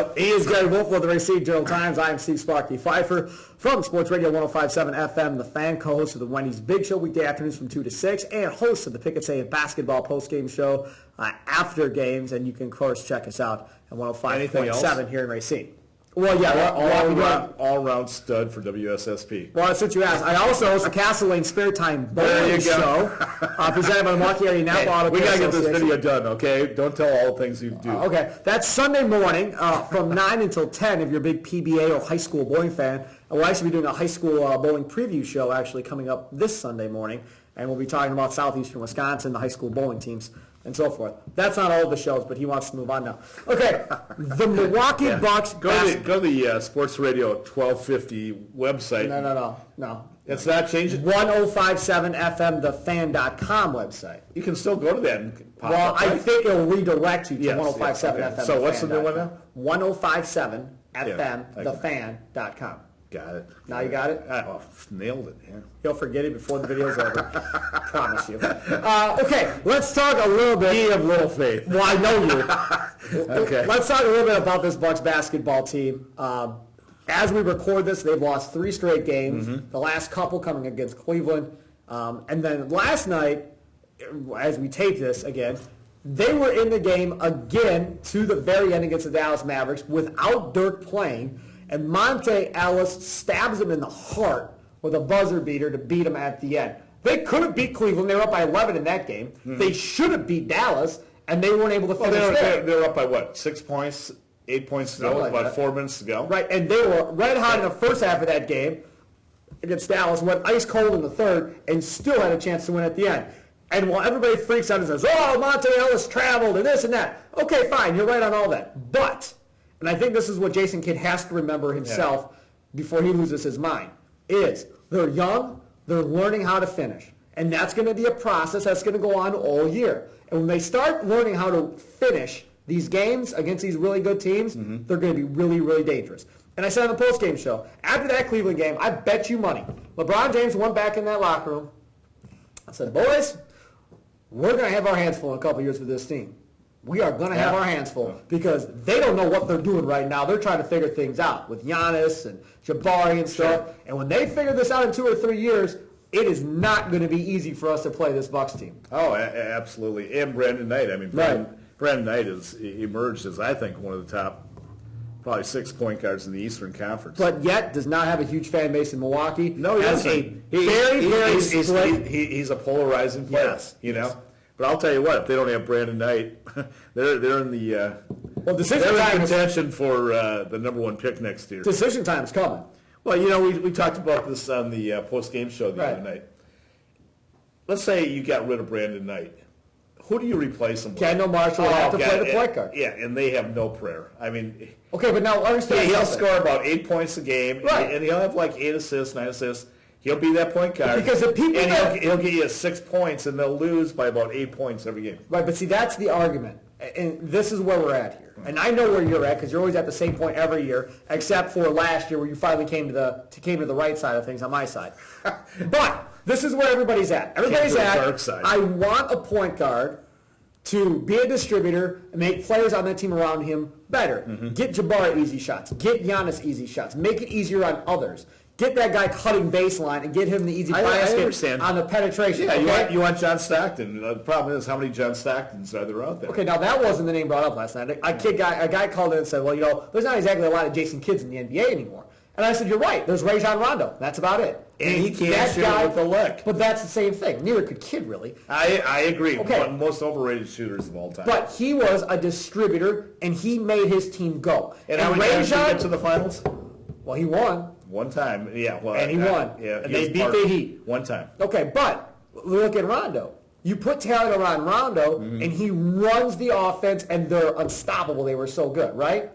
out. He is Gery Woelfel of the Racine Journal-Times. I am Sparky Fifer from Sports Radio 105.7 FM, the fan, co-host of the Wendy's Big Show weekday afternoons from 2 to 6, and host of the Pick and Save basketball post-game show after games. And you can, of course, check us out at 105.7 here in Racine. Well, yeah, all-round stud for WSSP. Well, since you asked, I also host the Castle Lane Spare Time Bowling Show, presented by the Milwaukee Area Napa Auto Care We got to get this Association. video done, okay? Don't tell all the things you do. Okay, that's Sunday morning from 9 until 10 if you're a big PBA or high school bowling fan. And we'll actually be doing a high school bowling preview show actually coming up this Sunday morning. And we'll be talking about Southeastern Wisconsin, the high school bowling teams, and so forth. That's not all of the shows, but he wants to move on now. Okay, the Milwaukee Bucks. Go to the Sports Radio 1250 website. No. It's not changing? 1057 FM, thefan.com website. You can still go to that and pop Well, up, right? I think it'll redirect you to Yes, 1057 okay. FM. So what's the new one now? 1057 FM, Yeah, thefan.com. Got it. Now you got it? Oh, nailed it, yeah. You'll forget it before the video's over. Promise you. Okay, let's talk a little bit. You have little faith. Well, I know you. Okay. Let's talk a little bit about this Bucks basketball team. As we record this, they've lost 3 straight games, the last couple coming against Cleveland. And then last night, as we tape this again, they were in the game again to the very end against the Dallas Mavericks without Dirk playing. And Monte Ellis stabs him in the heart with a buzzer beater to beat him at the end. They could have beat Cleveland. They were up by 11 in that game. They should have beat Dallas, and they weren't able to finish there. They were up by what, 6 points, 8 points to go, with about 4 minutes to go? Right, and they were red hot in the first half of that game against Dallas, went ice cold in the third, and still had a chance to win at the end. And while everybody freaks out and says, oh, Monte Ellis traveled and this and that, okay, fine, you're right on all that. But, and I think this is what Jason Kidd has to remember himself before he loses his mind, is they're young, they're learning how to finish. And that's going to be a process that's going to go on all year. And when they start learning how to finish these games against these really good teams, they're going to be really, really dangerous. And I said on the postgame show, after that Cleveland game, I bet you money. LeBron James went back in that locker room. I said, boys, we're going to have our hands full in a couple years with this team. We are going to have our hands full because they don't know what they're doing right now. They're trying to figure things out with Giannis and Jabari and stuff. Sure. And when they figure this out in 2 or 3 years, it is not going to be easy for us to play this Bucks team. Oh, absolutely. And Brandon Knight. I mean, Brandon Knight has emerged as, I think, one of the top probably 6 point guards in the Eastern Conference. But yet does not have a huge fan base in Milwaukee. No, he doesn't. He's a polarizing player, yes. you know. But I'll tell you what, if they don't have Brandon Knight, they're in the contention for the #1 pick next year. Decision time's coming. Well, you know, we talked about this on the post-game show the other night. Let's say you got rid of Brandon Knight. Who do you replace him with? Kendall Marshall will have to play the point guard. Yeah, and they have no prayer. I mean, okay, but now understand he'll score about 8 points a game, and he'll have like 8 assists, 9 assists. He'll be that point guard. Because the people he'll get you 6 points, and they'll lose by about 8 points every game. Right, but see, that's the argument. And this is where we're at here. And I know where you're at because you're always at the same point every year, except for last year where you finally came to the right side of things on my side. But this is where everybody's at. Everybody's at, dark side. I want a point guard to be a distributor and make players on that team around him better. Get Jabari easy shots. Get Giannis easy shots. Make it easier on others. Get that guy cutting baseline and get him the easy basket on the penetration. Yeah, you want John Stockton. The problem is, how many John Stocktons are there out there? Okay, now that wasn't the name brought up last night. A guy called in and said, well, you know, there's not exactly a lot of Jason Kidds in the NBA anymore. And I said, you're right. There's Rajon Rondo. That's about it. And he can't shoot with the leg. But that's the same thing. Neither could Kidd, really. I agree. Okay. One of the most overrated shooters of all time. But he was a distributor, and he made his team go. And how many times did he get to the finals? Well, he won. One time, yeah. Well, and he won. Yeah, and they beat the Heat. One time. Okay, but look at Rondo. You put talent around Rondo, and he runs the offense, and they're unstoppable. They were so good, right?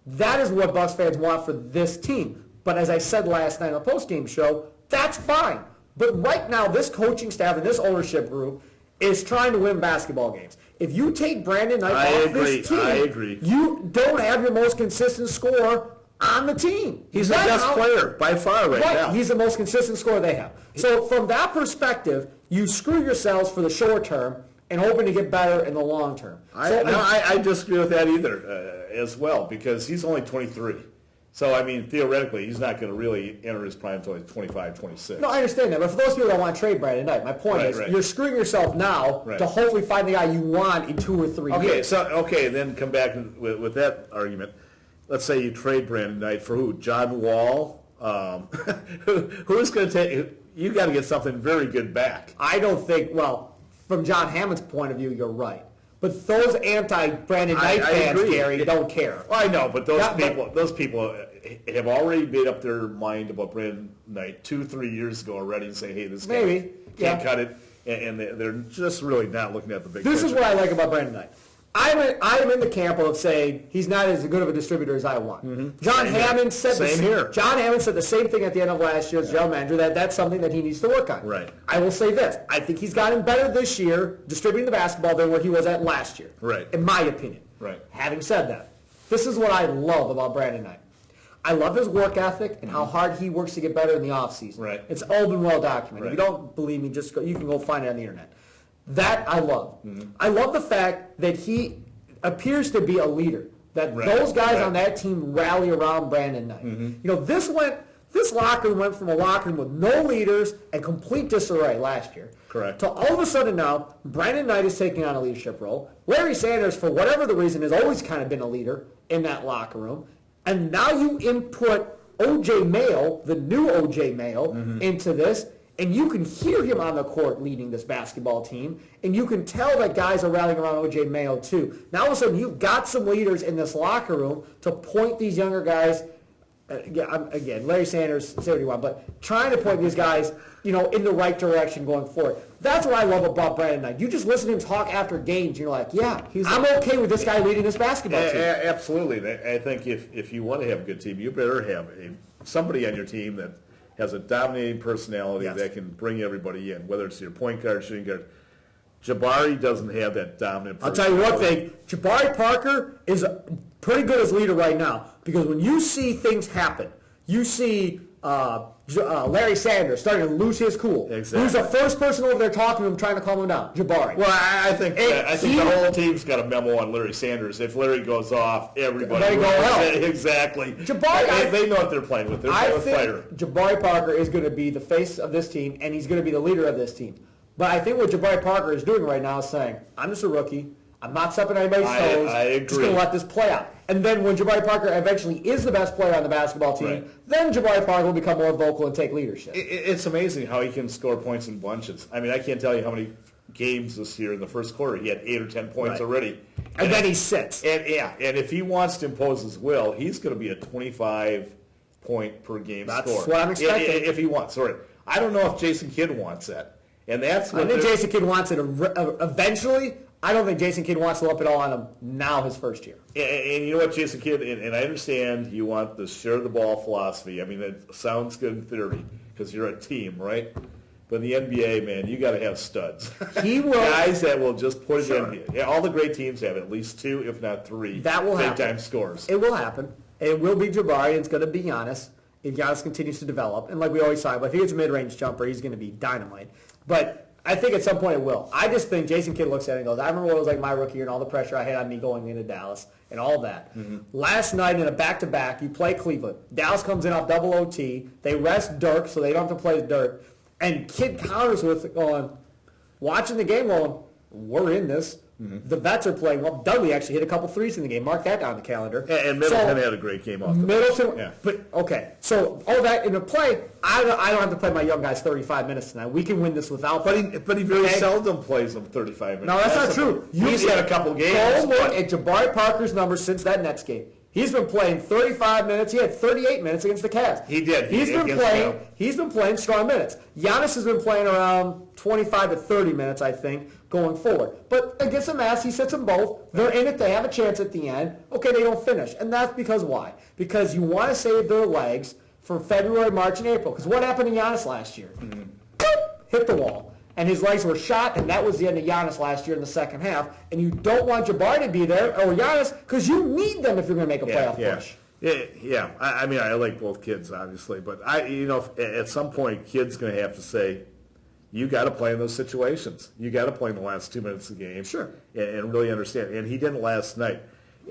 That is what Bucks fans want for this team. But as I said last night on the postgame show, that's fine. But right now, this coaching staff and this ownership group is trying to win basketball games. If you take Brandon Knight off this team, you don't have your most consistent scorer on the team. He's the best player by far right now. He's the most consistent scorer they have. So from that perspective, you screw yourselves for the short term, and hoping to get better in the long term. I disagree with that either as well, because he's only 23. So, I mean, theoretically, he's not going to really enter his prime until he's 25, 26. No, I understand that. But for those people that want to trade Brandon Knight, my point is you're screwing yourself now to hopefully find the guy you want in 2 or 3 years. Then come back with that argument. Let's say you trade Brandon Knight for who? John Wall? Who's going to take – you got to get something very good back. I don't think – well, from John Hammond's point of view, you're right. But those anti-Brandon Knight fans, Gary, don't care. Well, I know, but those people have already made up their mind about Brandon Knight 2-3 years ago already and say, hey, this guy can't cut it, and they're just really not looking at the big picture. This is what I like about Brandon Knight. I'm in the camp of saying he's not as good of a distributor as I want. Mm-hmm. John Hammond said the same thing at the end of last year as general manager, that's something that he needs to work on. Right. I will say this. I think he's gotten better this year distributing the basketball than where he was at last year. Right. In my opinion. Right. Having said that, this is what I love about Brandon Knight. I love his work ethic and how hard he works to get better in the offseason. Right. It's all been well documented. Right. If you don't believe me, you can go find it on the internet. That I love. Mm-hmm. I love the fact that he appears to be a leader. That those guys on that team rally around Brandon Knight. Mm-hmm. This locker room went from a locker room with no leaders and complete disarray last year. Correct. To all of a sudden now, Brandon Knight is taking on a leadership role. Larry Sanders, for whatever the reason, has always kind of been a leader in that locker room. And now you input O.J. Mayo, the new O.J. Mayo, into this. And you can hear him on the court leading this basketball team. And you can tell that guys are rallying around O.J. Mayo too. Now all of a sudden you've got some leaders in this locker room to point these younger guys. Again, Larry Sanders, say what you want, but trying to point these guys, in the right direction going forward. That's what I love about Brandon Knight. You just listen to him talk after games, and you're like, I'm okay with this guy leading this basketball team. Absolutely. I think if you want to have a good team, you better have somebody on your team that has a dominating personality that can bring everybody in, whether it's your point guard, shooting guard. Jabari doesn't have that dominant personality. I'll tell you one thing. Jabari Parker is pretty good as leader right now, because when you see things happen, you see Larry Sanders starting to lose his cool. Exactly. Who's the first person over there talking to him, trying to calm him down? Jabari. Well, I think the whole team's got a memo on Larry Sanders. If Larry goes off, everybody go hell. Exactly. Jabari, they know what they're playing with. They're playing with fire. Jabari Parker is going to be the face of this team, and he's going to be the leader of this team. But I think what Jabari Parker is doing right now is saying, I'm just a rookie. I'm not stepping on anybody's toes. I agree. Just going to let this play out. And then when Jabari Parker eventually is the best player on the basketball team, then Jabari Parker will become more vocal and take leadership. It's amazing how he can score points in bunches. I mean, I can't tell you how many games this year in the first quarter he had 8 or 10 points already. And then he sits. And if he wants to impose his will, he's going to be a 25-point per game scorer. That's what I'm expecting. If he wants. Sorry. I don't know if Jason Kidd wants that. And that's what I think Jason Kidd wants it eventually. I don't think Jason Kidd wants to lump it all on him now his first year. And you know what, Jason Kidd, and I understand you want the share the ball philosophy. I mean, it sounds good in theory because you're a team, right? But in the NBA, man, you got to have studs. He will. Guys that will just put it in the NBA. Yeah, all the great teams have at least 2, if not 3, that will big-time scores. It will happen. It will be Jabari, and it's going to be Giannis. If Giannis continues to develop, and like we always say, if he gets a mid-range jumper, he's going to be dynamite. But I think at some point it will. I just think Jason Kidd looks at it and goes, I remember what it was like my rookie year and all the pressure I had on me going into Dallas and all that. Mm-hmm. Last night in a back-to-back, you play Cleveland. Dallas comes in off double OT. They rest Dirk so they don't have to play Dirk. And Kidd counters with going, watching the game going, we're in this. Mm-hmm. The vets are playing well. Dudley actually hit a couple threes in the game. Mark that down the calendar. And Middleton had a great game off the Middleton, bench. But okay. So all that in the play, I don't have to play my young guys 35 minutes tonight. We can win this without. But he very seldom plays them 35 minutes. No, that's not true. He's had a couple games. Go look at Jabari Parker's numbers since that Nets game. He's been playing 35 minutes. He had 38 minutes against the Cavs. He did. He's been playing strong minutes. Giannis has been playing around 25 to 30 minutes, I think, going forward. But against the Mavs, he sets them both. They're in it. They have a chance at the end. Okay, they don't finish. And that's because why? Because you want to save their legs for February, March, and April. Because what happened to Giannis last year? Mm-hmm. Hit the wall. And his legs were shot, and that was the end of Giannis last year in the second half. And you don't want Jabari to be there or Giannis because you need them if you're going to make a playoff push. Yeah. I mean, I like both kids, obviously. But, at some point, Kid's going to have to say, you got to play in those situations. You got to play in the last 2 minutes of the game. Sure. And really understand. And he didn't last night.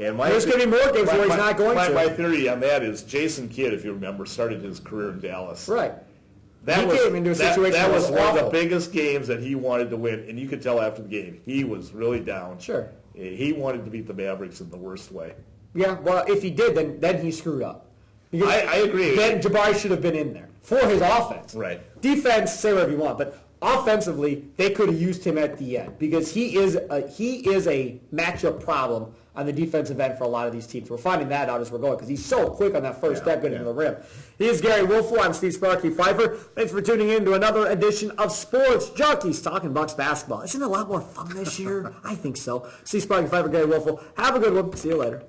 And There's going to be more games where he's not going to. My theory on that is Jason Kidd, if you remember, started his career in Dallas. Right. He came into a situation that was one awful. of the biggest games that he wanted to win, and you could tell after the game he was really down. Sure. He wanted to beat the Mavericks in the worst way. Yeah, well, if he did, then he screwed up. Because I agree. Then Jabari should have been in there for his offense. Right. Defense, say whatever you want, but offensively, they could have used him at the end because he is a matchup problem on the defensive end for a lot of these teams. We're finding that out as we're going because he's so quick on that first step into the rim. He is Gery Woelfel. I'm Steve Sparky Fifer. Thanks for tuning in to another edition of Sports Junkies talking Bucks basketball. Isn't it a lot more fun this year? I think so. Steve Sparky Fifer, Gery Woelfel. Have a good one. See you later.